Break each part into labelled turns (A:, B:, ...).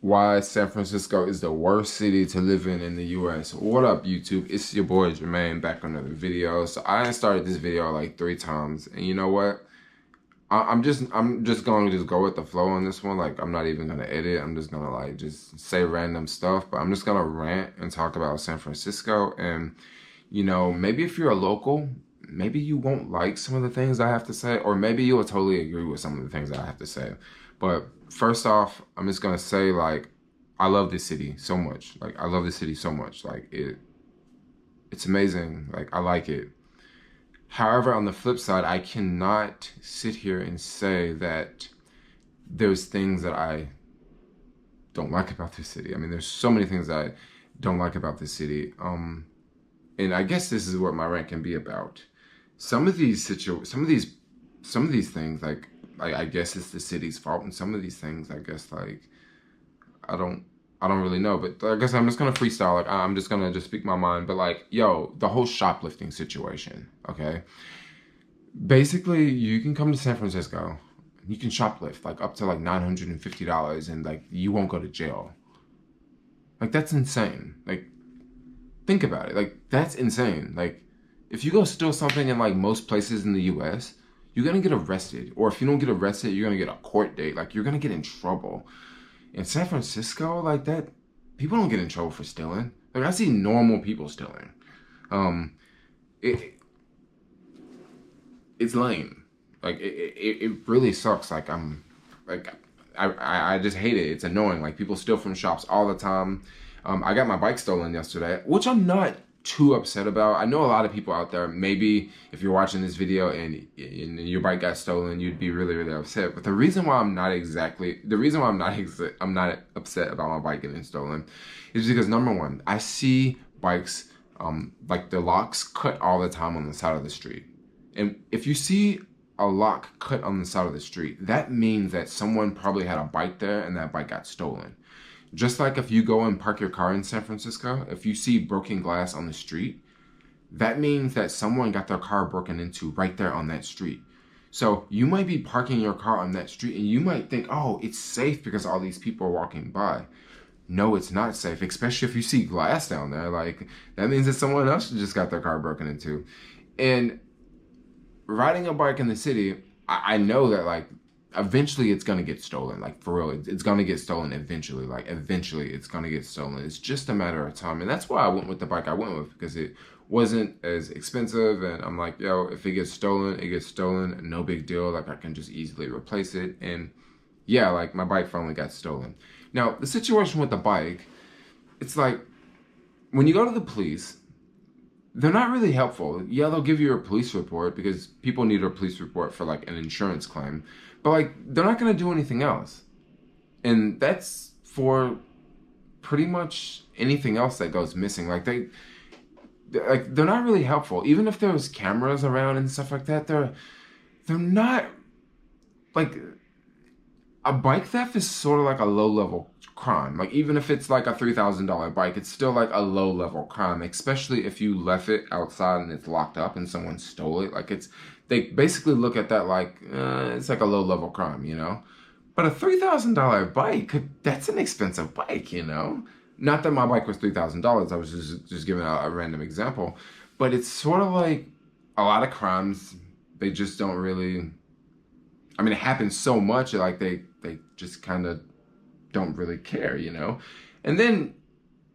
A: Why San Francisco is the worst city to live in the US. What up, YouTube? It's your boy Jermaine back on another video. So I started this video like 3 times, and you know what? I'm just going to just go with the flow on this one. Like I'm not even gonna edit. I'm just gonna like just say random stuff. But I'm just gonna rant and talk about San Francisco. And maybe if you're a local, maybe you won't like some of the things I have to say, or maybe you'll totally agree with some of the things I have to say. But first off, I'm just gonna say like I love this city so much. Like I love this city so much. Like it's amazing. Like I like it. However, on the flip side, I cannot sit here and say that there's things that I don't like about this city. I mean, there's so many things that I don't like about this city. And I guess this is what my rant can be about. Some of these things, like I guess it's the city's fault, and some of these things, I guess, like I don't I don't really know, but I guess I'm just gonna freestyle. Like I'm just gonna just speak my mind. But like, yo, the whole shoplifting situation. Okay, basically, you can come to San Francisco, you can shoplift like up to like $950, and like you won't go to jail. Like that's insane. Like think about it. Like that's insane. Like if you go steal something in like most places in the U.S., you're gonna get arrested, or if you don't get arrested, you're gonna get a court date. Like you're gonna get in trouble. In San Francisco, like that, people don't get in trouble for stealing. Like I see normal people stealing. Um, it it's lame. Like it really sucks. Like like I just hate it. It's annoying. Like people steal from shops all the time. I got my bike stolen yesterday, which I'm not too upset about. I know a lot of people out there, maybe if you're watching this video and your bike got stolen, you'd be really, really upset. But the reason why I'm not upset about my bike getting stolen is because number one, I see bikes, like the locks cut all the time on the side of the street. And if you see a lock cut on the side of the street, that means that someone probably had a bike there and that bike got stolen. Just like if you go and park your car in San Francisco, if you see broken glass on the street, that means that someone got their car broken into right there on that street. So you might be parking your car on that street and you might think, oh, it's safe because all these people are walking by. No, it's not safe, especially if you see glass down there. Like that means that someone else just got their car broken into. And riding a bike in the city, I know that like eventually it's gonna get stolen. Like for real, it's gonna get stolen eventually. Like eventually it's gonna get stolen. It's just a matter of time. And that's why I went with the bike I went with, because it wasn't as expensive. And I'm like, yo, if it gets stolen, it gets stolen. No big deal. Like I can just easily replace it. And yeah, like my bike finally got stolen. Now the situation with the bike, it's like when you go to the police, they're not really helpful. Yeah, they'll give you a police report because people need a police report for like an insurance claim. But like they're not gonna do anything else. And that's for pretty much anything else that goes missing. They're not really helpful. Even if there was cameras around and stuff like that, they're not like a bike theft is sort of like a low level crime. Like even if it's like a $3,000 bike, it's still like a low level crime, especially if you left it outside and it's locked up and someone stole it. Like they basically look at that like it's like a low level crime, you know. But a $3,000 bike, that's an expensive bike, you know. Not that my bike was $3,000. I was just giving a random example, but it's sort of like a lot of crimes. They just don't really. I mean, it happens so much, like they just kind of don't really care, you know? And then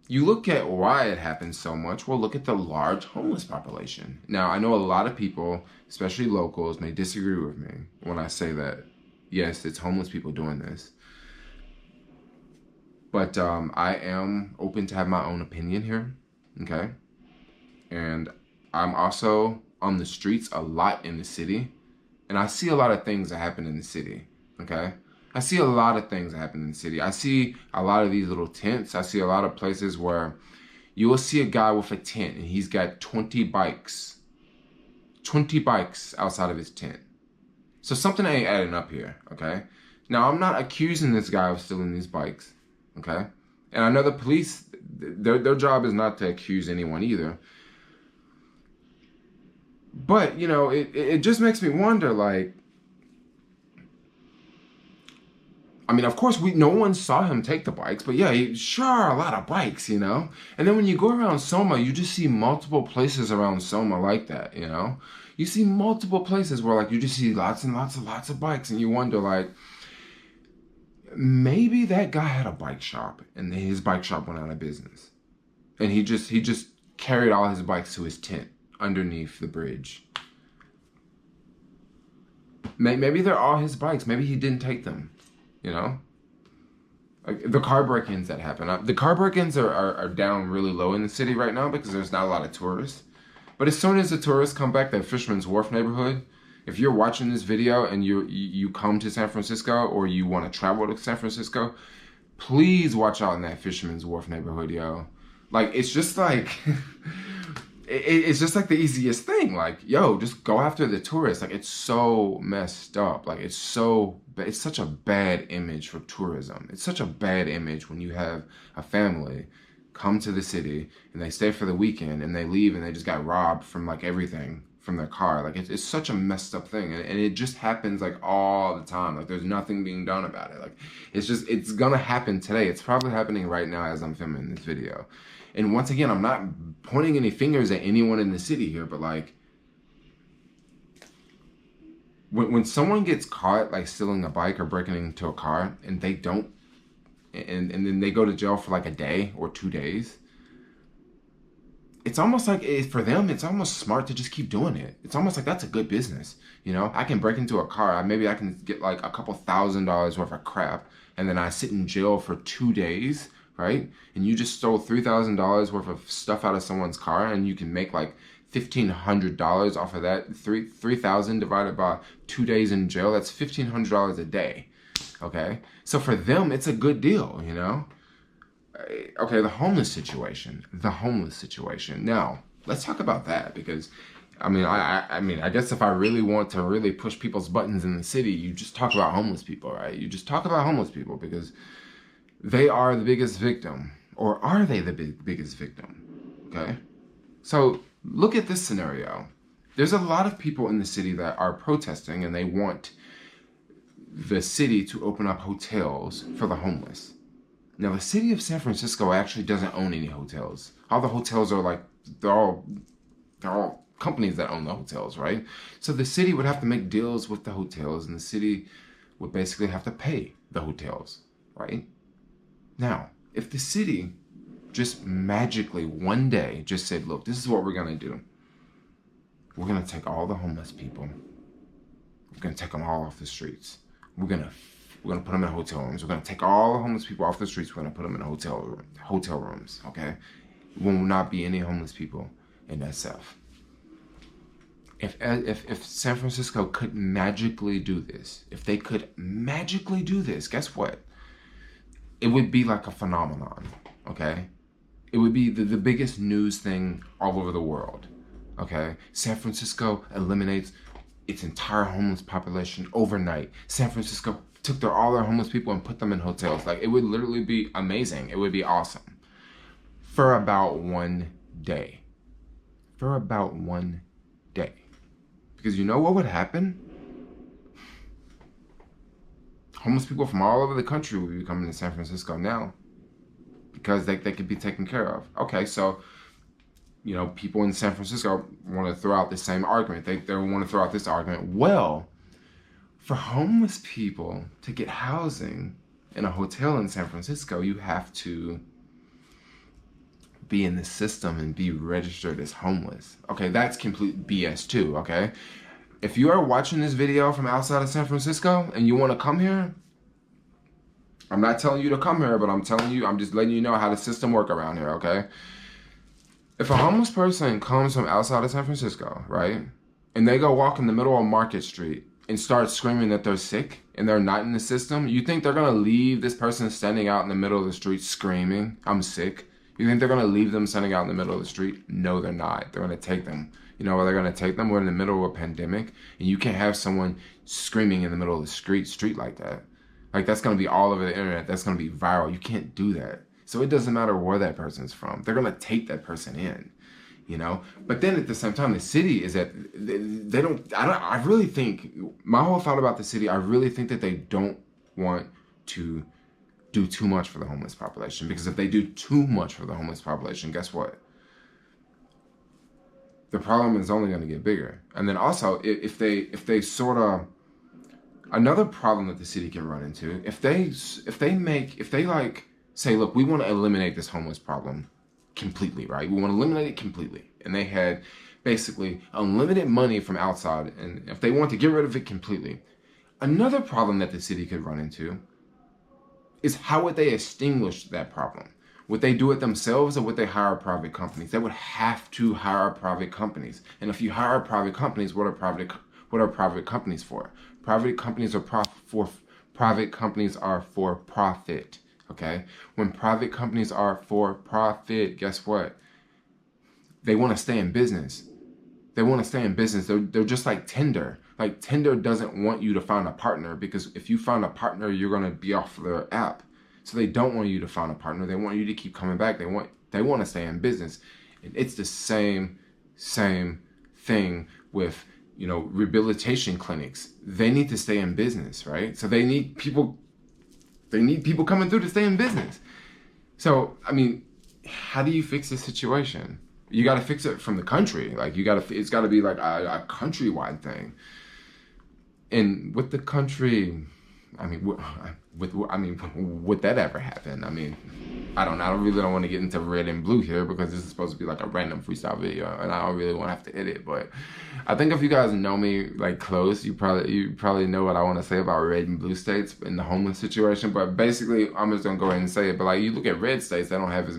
A: you look at why it happens so much. Well, look at the large homeless population. Now, I know a lot of people, especially locals, may disagree with me when I say that, yes, it's homeless people doing this. But I am open to have my own opinion here, okay? And I'm also on the streets a lot in the city. And I see a lot of things that happen in the city, okay? I see a lot of things that happen in the city. I see a lot of these little tents. I see a lot of places where you will see a guy with a tent and he's got 20 bikes. 20 bikes outside of his tent. So something ain't adding up here, okay? Now, I'm not accusing this guy of stealing these bikes, okay? And I know the police, their job is not to accuse anyone either. But, you know, it just makes me wonder, like, I mean, of course, no one saw him take the bikes, but yeah, sure, a lot of bikes, you know? And then when you go around Soma, you just see multiple places around Soma like that, you know? You see multiple places where, like, you just see lots and lots of bikes, and you wonder, like, maybe that guy had a bike shop, and his bike shop went out of business. And he just carried all his bikes to his tent underneath the bridge. Maybe they're all his bikes. Maybe he didn't take them, you know? Like the car break-ins that happen. The car break-ins are down really low in the city right now because there's not a lot of tourists. But as soon as the tourists come back, that Fisherman's Wharf neighborhood, if you're watching this video and you come to San Francisco or you want to travel to San Francisco, please watch out in that Fisherman's Wharf neighborhood, yo. Like, it's just like... it's just like the easiest thing. Like, yo, just go after the tourists. Like, it's so messed up. Like, it's such a bad image for tourism. It's such a bad image when you have a family come to the city and they stay for the weekend and they leave and they just got robbed from like everything from their car. Like, it's such a messed up thing. And it just happens like all the time. Like, there's nothing being done about it. Like, it's gonna happen today. It's probably happening right now as I'm filming this video. And once again, I'm not pointing any fingers at anyone in the city here, but like, when someone gets caught like stealing a bike or breaking into a car and they don't, and then they go to jail for like a day or 2 days, it's almost like for them, it's almost smart to just keep doing it. It's almost like that's a good business. You know, I can break into a car, maybe I can get like a couple $1,000s worth of crap, and then I sit in jail for 2 days. Right? And you just stole $3,000 worth of stuff out of someone's car, and you can make like $1,500 off of that. $3,000 divided by 2 days in jail, that's $1,500 a day. Okay? So for them, it's a good deal, you know? Okay, the homeless situation. Now, let's talk about that, because I mean, I guess if I really want to really push people's buttons in the city, you just talk about homeless people, right? You just talk about homeless people because they are the biggest victim. Or are they the biggest victim? Okay? So look at this scenario. There's a lot of people in the city that are protesting and they want the city to open up hotels for the homeless. Now, the city of San Francisco actually doesn't own any hotels. All the hotels are like, they're all companies that own the hotels, right? So the city would have to make deals with the hotels, and the city would basically have to pay the hotels, right? Now, if the city just magically one day just said, look, this is what we're going to do. We're going to take all the homeless people. We're going to take them all off the streets. We're going to put them in hotel rooms. We're going to take all the homeless people off the streets. We're going to put them in hotel rooms, okay? There will not be any homeless people in SF. If San Francisco could magically do this, if they could magically do this, guess what? It would be like a phenomenon, okay? It would be the biggest news thing all over the world, okay? San Francisco eliminates its entire homeless population overnight. San Francisco took all their homeless people and put them in hotels. Like, it would literally be amazing. It would be awesome. For about 1 day. For about 1 day. Because you know what would happen? Homeless people from all over the country will be coming to San Francisco now because they could be taken care of. Okay, so, you know, people in San Francisco want to throw out the same argument. They want to throw out this argument. Well, for homeless people to get housing in a hotel in San Francisco, you have to be in the system and be registered as homeless. Okay, that's complete BS too, okay? If you are watching this video from outside of San Francisco and you want to come here, I'm not telling you to come here, but I'm just letting you know how the system works around here, okay? If a homeless person comes from outside of San Francisco, right, and they go walk in the middle of Market Street and start screaming that they're sick and they're not in the system, you think they're going to leave this person standing out in the middle of the street screaming, I'm sick? You think they're going to leave them standing out in the middle of the street? No, they're not. They're going to take them. You know where they're going to take them? We're in the middle of a pandemic, and you can't have someone screaming in the middle of the street like that. Like, that's going to be all over the internet. That's going to be viral. You can't do that. So it doesn't matter where that person's from. They're going to take that person in, you know? But then at the same time, the city is that they don't, I really think, my whole thought about the city, I really think that they don't want to do too much for the homeless population, because if they do too much for the homeless population, guess what? The problem is only going to get bigger. And then also, if they sort of, another problem that the city can run into, if they like say, look, we want to eliminate this homeless problem completely, right? We want to eliminate it completely. And they had basically unlimited money from outside, and if they want to get rid of it completely, another problem that the city could run into is how would they extinguish that problem? Would they do it themselves, or would they hire private companies? They would have to hire private companies. And if you hire private companies, what are private companies for? Private companies are for profit. Okay? When private companies are for profit, guess what? They want to stay in business. They want to stay in business. They're just like Tinder. Like, Tinder doesn't want you to find a partner, because if you find a partner, you're going to be off their app. So they don't want you to find a partner. They want you to keep coming back. They want to stay in business. And it's the same thing with, rehabilitation clinics. They need to stay in business, right? So they need people coming through to stay in business. So, I mean, how do you fix this situation? You got to fix it from the country. Like, it's got to be like a countrywide thing. And with the country, I mean, would that ever happen? I mean, I don't want to get into red and blue here, because this is supposed to be like a random freestyle video, and I don't really want to have to edit. But I think if you guys know me like close, you probably know what I want to say about red and blue states in the homeless situation. But basically, I'm just gonna go ahead and say it. But like, you look at red states, they don't have as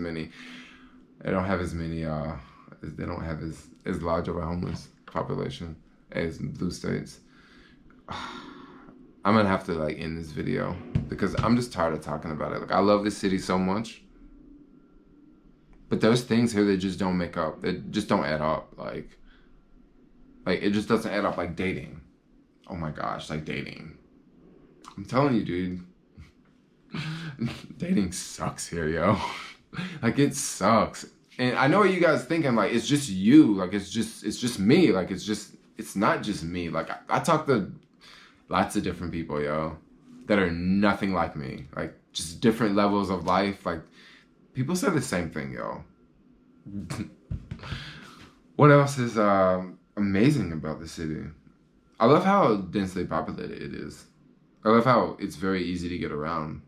A: large of a homeless population as blue states. I'm gonna have to like end this video, because I'm just tired of talking about it. Like, I love this city so much, but there's things here that just don't add up. Like it just doesn't add up. Like dating. Oh my gosh, like dating. I'm telling you, dude. Dating sucks here, yo. Like, it sucks. And I know what you guys thinking, like, it's just you. Like, it's just me. Like, it's not just me. Like, I talk to lots of different people, yo, that are nothing like me. Like, just different levels of life. Like, people say the same thing, yo. What else is amazing about the city? I love how densely populated it is. I love how it's very easy to get around.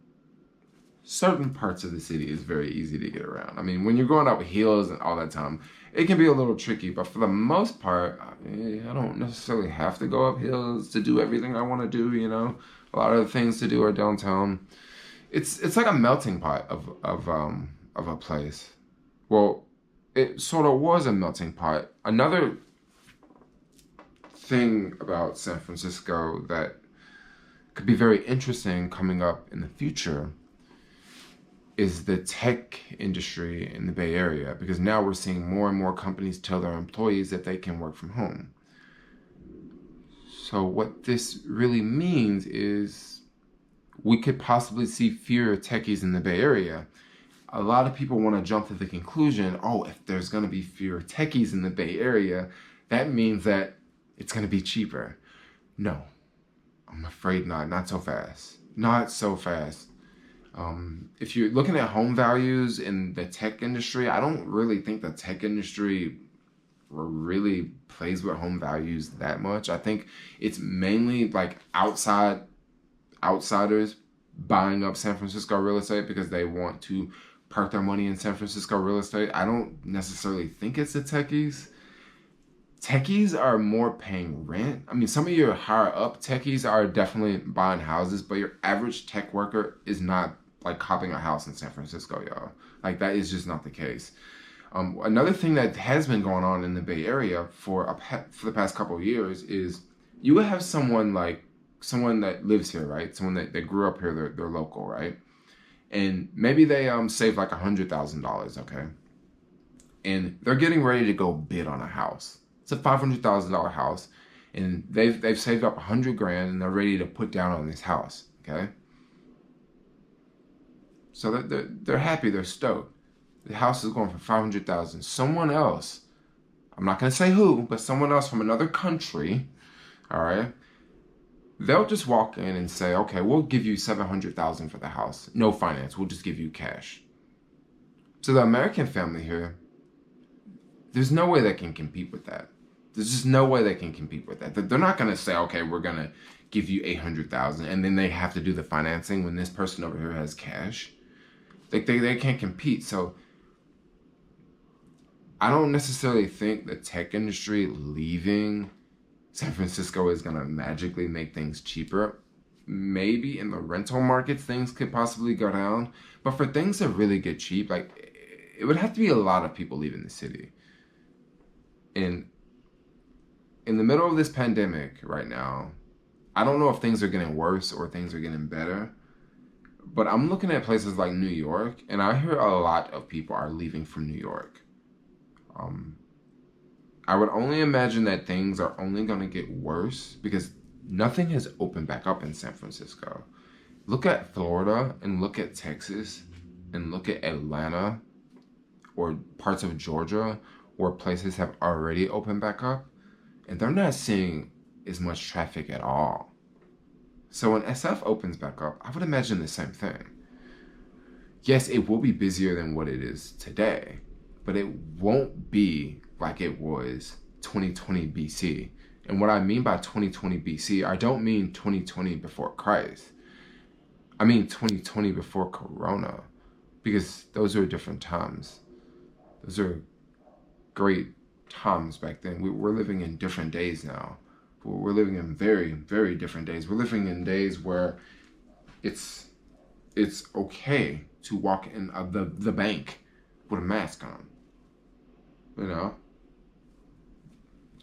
A: Certain parts of the city is very easy to get around. I mean, when you're going up hills and all that time, it can be a little tricky, but for the most part, I don't necessarily have to go up hills to do everything I want to do, A lot of the things to do are downtown. It's like a melting pot of a place. Well, it sort of was a melting pot. Another thing about San Francisco that could be very interesting coming up in the future is the tech industry in the Bay Area, because now we're seeing more and more companies tell their employees that they can work from home. So what this really means is we could possibly see fewer techies in the Bay Area. A lot of people want to jump to the conclusion, if there's going to be fewer techies in the Bay Area, that means that it's going to be cheaper. No, I'm afraid not. Not so fast. Not so fast. If you're looking at home values in the tech industry, I don't really think the tech industry really plays with home values that much. I think it's mainly like outsiders buying up San Francisco real estate because they want to park their money in San Francisco real estate. I don't necessarily think it's the techies. Techies are more paying rent. I mean, some of your higher up techies are definitely buying houses, but your average tech worker is not like copping a house in San Francisco, y'all. Like, that is just not the case. Another thing that has been going on in the Bay Area for the past couple of years is you would have someone that lives here, right? Someone that grew up here, they're local, right? And maybe they saved like $100,000, okay? And they're getting ready to go bid on a house. It's a $500,000 house, and they've saved up $100,000, and they're ready to put down on this house, okay? So they're happy, they're stoked. The house is going for $500,000. Someone else, I'm not gonna say who, but someone else from another country, all right, they'll just walk in and say, okay, we'll give you $700,000 for the house. No finance, we'll just give you cash. So the American family here, there's no way they can compete with that. There's just no way they can compete with that. They're not going to say, okay, we're going to give you $800,000 and then they have to do the financing when this person over here has cash. They can't compete. So I don't necessarily think the tech industry leaving San Francisco is going to magically make things cheaper. Maybe in the rental markets, things could possibly go down. But for things to really get cheap, like, it would have to be a lot of people leaving the city. And in the middle of this pandemic right now, I don't know if things are getting worse or things are getting better. But I'm looking at places like New York, and I hear a lot of people are leaving from New York. I would only imagine that things are only going to get worse because nothing has opened back up in San Francisco. Look at Florida and look at Texas and look at Atlanta or parts of Georgia where places have already opened back up, and they're not seeing as much traffic at all. So when SF opens back up, I would imagine the same thing. Yes, it will be busier than what it is today, but it won't be like it was 2020 BC. And what I mean by 2020 BC, I don't mean 2020 before Christ. I mean 2020 before Corona, because those are different times. Those are great times back then. We're living in different days now. We're living in very, very different days. We're living in days where it's okay to walk in the bank with a mask on. You know?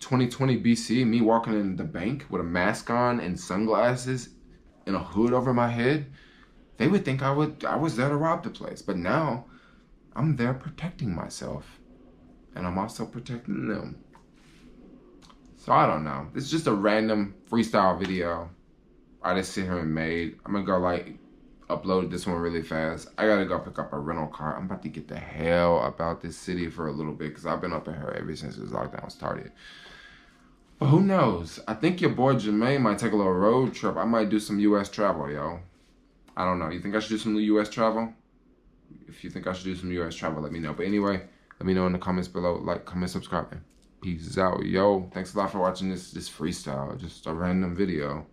A: 2020 BC, me walking in the bank with a mask on and sunglasses and a hood over my head, they would think I was there to rob the place. But now, I'm there protecting myself. And I'm also protecting them. So I don't know. It's just a random freestyle video I just sit here and made. I'm gonna go upload this one really fast. I gotta go pick up a rental car. I'm about to get the hell about this city for a little bit because I've been up in here ever since this lockdown started. But who knows? I think your boy Jermaine might take a little road trip. I might do some US travel, yo. I don't know. You think I should do some US travel? If you think I should do some US travel, let me know. But anyway, let me know in the comments below. Like, comment, subscribe. Peace out, yo. Thanks a lot for watching this freestyle. Just a random video.